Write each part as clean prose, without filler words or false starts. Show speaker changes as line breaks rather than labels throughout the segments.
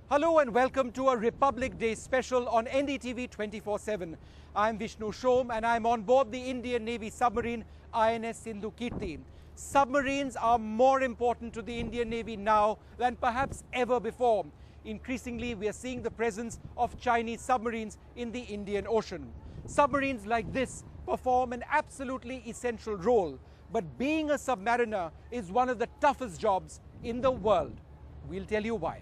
Hello and welcome to a Republic Day special on NDTV 24/7. I'm Vishnu Shom and I'm on board the Indian Navy submarine INS Sindhu Kirti. Submarines are more important to the Indian Navy now than perhaps ever before. Increasingly, we are seeing the presence of Chinese submarines in the Indian Ocean. Submarines like this perform an absolutely essential role, but being a submariner is one of the toughest jobs in the world. We'll tell you why.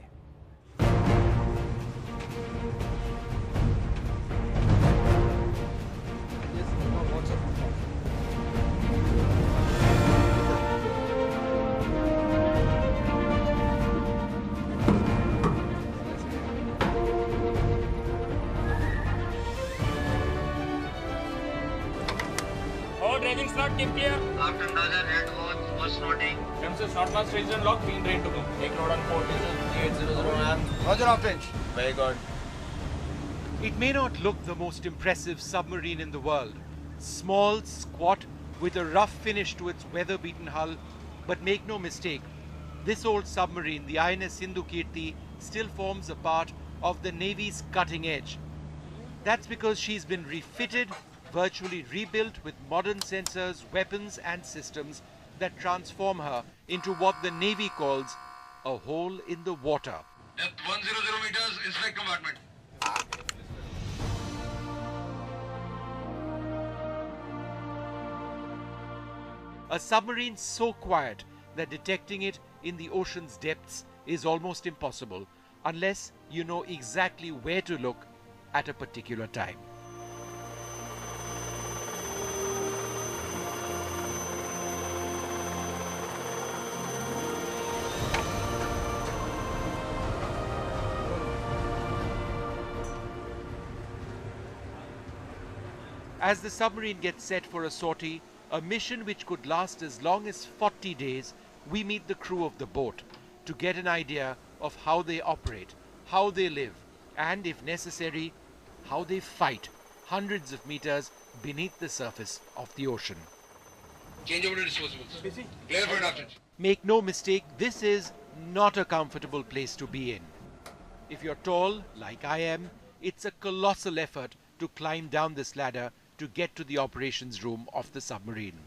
Driving slot, keep clear.
After another head was nodding.
Premises not much region lock, being ready to go. Take road on 4
Roger, off range.
Very good.
It may not look the most impressive submarine in the world. Small, squat, with a rough finish to its weather-beaten hull. But make no mistake, this old submarine, the INS Sindhu Kirti, still forms a part of the Navy's cutting edge. That's because she's been refitted, virtually rebuilt with modern sensors, weapons and systems that transform her into what the Navy calls a hole in the water.
Depth 100 meters, inspect compartment.
A submarine so quiet that detecting it in the ocean's depths is almost impossible unless you know exactly where to look at a particular time. As the submarine gets set for a sortie, a mission which could last as long as 40 days, we meet the crew of the boat to get an idea of how they operate, how they live, and if necessary, how they fight hundreds of meters beneath the surface of the ocean.
Change over to disposables. Missi, clear for induction.
Make no mistake, this is not a comfortable place to be in. If you're tall, like I am, it's a colossal effort to climb down this ladder to get to the operations room of the submarine.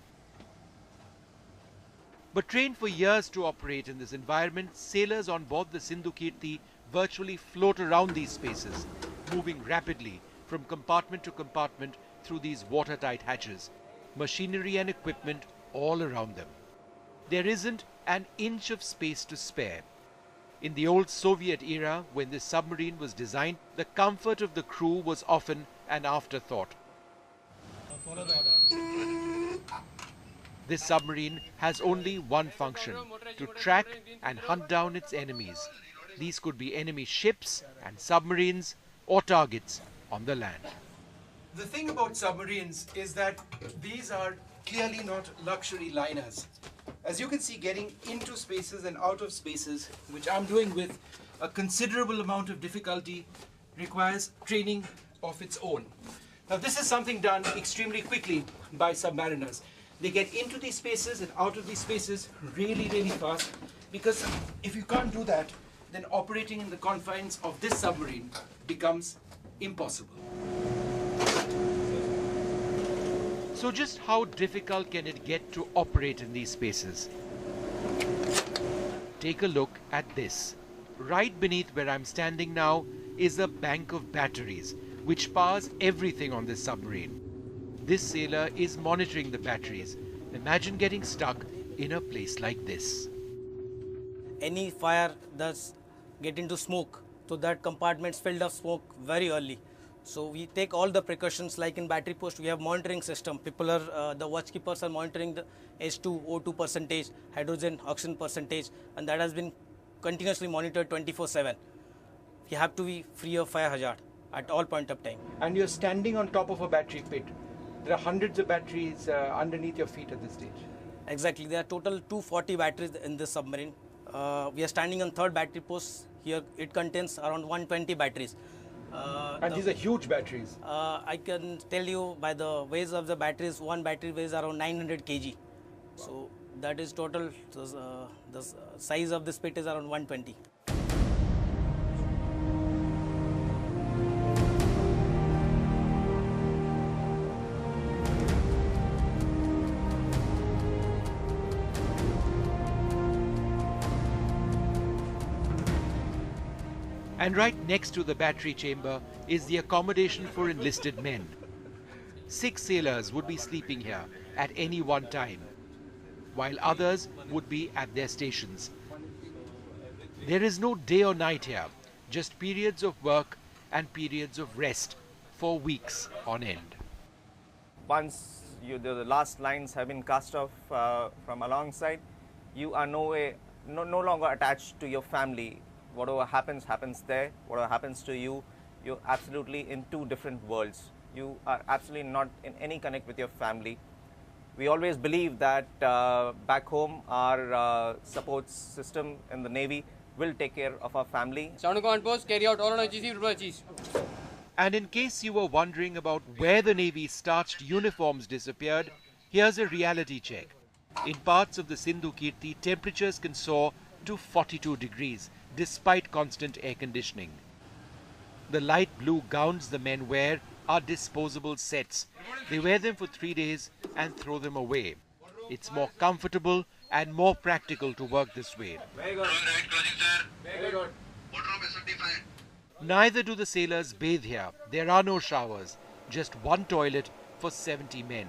But trained for years to operate in this environment, sailors on board the Sindhu Kirti virtually float around these spaces, moving rapidly from compartment to compartment through these watertight hatches, machinery and equipment all around them. There isn't an inch of space to spare. In the old Soviet era, when this submarine was designed, the comfort of the crew was often an afterthought. This submarine has only one function: to track and hunt down its enemies. These could be enemy ships and submarines or targets on the land. The thing about submarines is that these are clearly not luxury liners. As you can see, getting into spaces and out of spaces, which I'm doing with a considerable amount of difficulty, requires training of its own. Now, this is something done extremely quickly by submariners. They get into these spaces and out of these spaces really, really fast, because if you can't do that, then operating in the confines of this submarine becomes impossible. So just how difficult can it get to operate in these spaces? Take a look at this. Right beneath where I'm standing now is a bank of batteries, which powers everything on this submarine. This sailor is monitoring the batteries. Imagine getting stuck in a place like this.
Any fire does get into smoke, so that compartment's filled of smoke very early. So we take all the precautions, like in battery post, we have monitoring system. People are, the watchkeepers are monitoring the H2, O2 percentage, hydrogen, oxygen percentage, and that has been continuously monitored 24/7. You have to be free of fire hazard at all point of time.
And you're standing on top of a battery pit. There are hundreds of batteries underneath your feet at this stage.
Exactly, there are total 240 batteries in this submarine. We are standing on third battery post. Here it contains around 120 batteries.
And these are huge batteries.
I can tell you by the weight of the batteries, one battery weighs around 900 kg. So that is total, the size of this pit is around 120.
And right next to the battery chamber is the accommodation for enlisted men. 6 sailors would be sleeping here at any one time, while others would be at their stations. There is no day or night here, just periods of work and periods of rest for weeks on end.
Once the last lines have been cast off from alongside, you are no longer attached to your family. Whatever happens, happens there. Whatever happens to you, you're absolutely in two different worlds. You are absolutely not in any connect with your family. We always believe that back home, our support system in the Navy will take care of our family.
Sound command post, carry out all on cheese.
And in case you were wondering about where the Navy's starched uniforms disappeared, here's a reality check. In parts of the Sindhu Kirti, temperatures can soar to 42 degrees despite constant air conditioning. The light blue gowns the men wear are disposable sets. They wear them for 3 days and throw them away. It's more comfortable and more practical to work this way.
Very good.
Right, closing, sir.
Very good.
Wardrobe is certified.
Neither do the sailors bathe here. There are no showers, just one toilet for 70 men.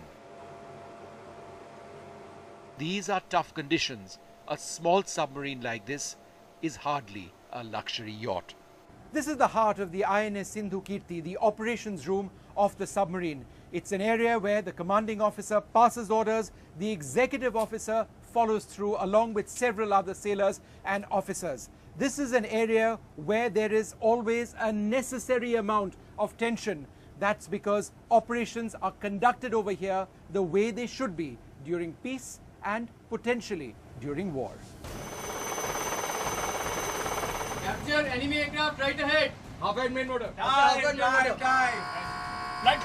These are tough conditions. A small submarine like this is hardly a luxury yacht. This is the heart of the INS Sindhu Kirti, the operations room of the submarine. It's an area where the commanding officer passes orders, the executive officer follows through along with several other sailors and officers. This is an area where there is always a necessary amount of tension. That's because operations are conducted over here the way they should be during peace and potentially during war.
Capture enemy aircraft right ahead.
Half-head main motor.
Flight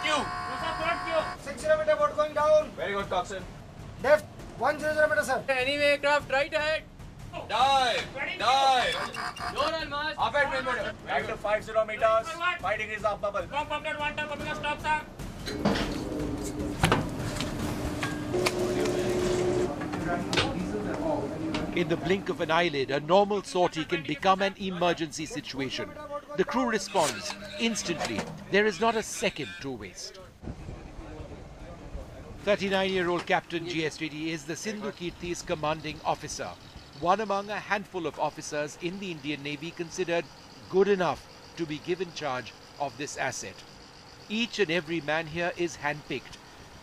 Q.
6 kilometer boat going down.
Very good, coxswain.
Left 100 meter, sir.
Enemy aircraft right ahead.
Dive.
Door on mast.
Half-head main motor.
Right to 50 meters, 5 degrees of bubble.
In the blink of an eyelid, a normal sortie can become an emergency situation. The crew responds instantly. There is not a second to waste. 39-year-old Captain GS Reddy is the Sindhu Kirti's commanding officer, one among a handful of officers in the Indian Navy considered good enough to be given charge of this asset. Each and every man here is handpicked.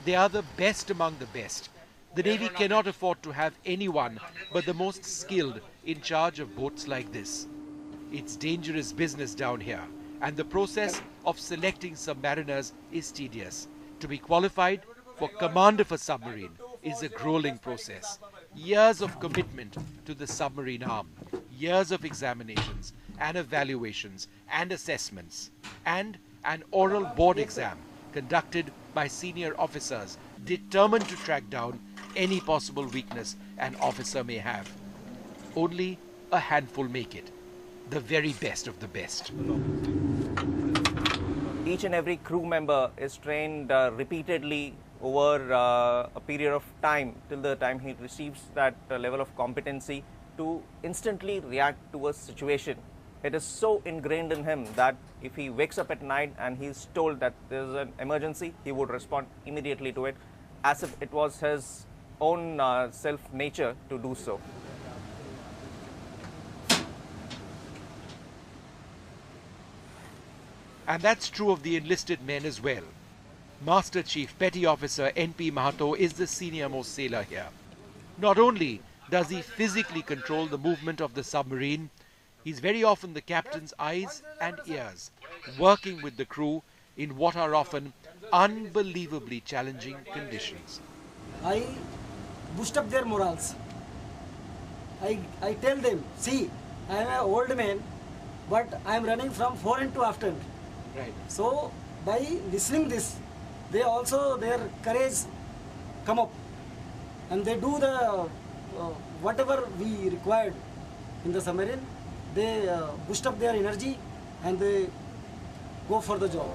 They are the best among the best. The Navy cannot afford to have anyone but the most skilled in charge of boats like this. It's dangerous business down here, and the process of selecting submariners is tedious. To be qualified for command of a submarine is a grueling process. Years of commitment to the submarine arm, years of examinations and evaluations and assessments, and an oral board exam conducted by senior officers determined to track down any possible weakness an officer may have. Only a handful make it, the very best of the best.
Each and every crew member is trained repeatedly over a period of time till the time he receives that level of competency to instantly react to a situation. It is so ingrained in him that if he wakes up at night and he's told that there's an emergency, he would respond immediately to it as if it was his own self-nature to do so.
And that's true of the enlisted men as well. Master Chief Petty Officer N.P. Mahato is the senior-most sailor here. Not only does he physically control the movement of the submarine, he's very often the captain's eyes and ears, working with the crew in what are often unbelievably challenging conditions.
I boost up their morals. I tell them, see, I am an old man, but I am running from fore and to after.
Right.
So by listening this, they also, their courage come up and they do the whatever we required in the submarine. They boost up their energy and they go for the job.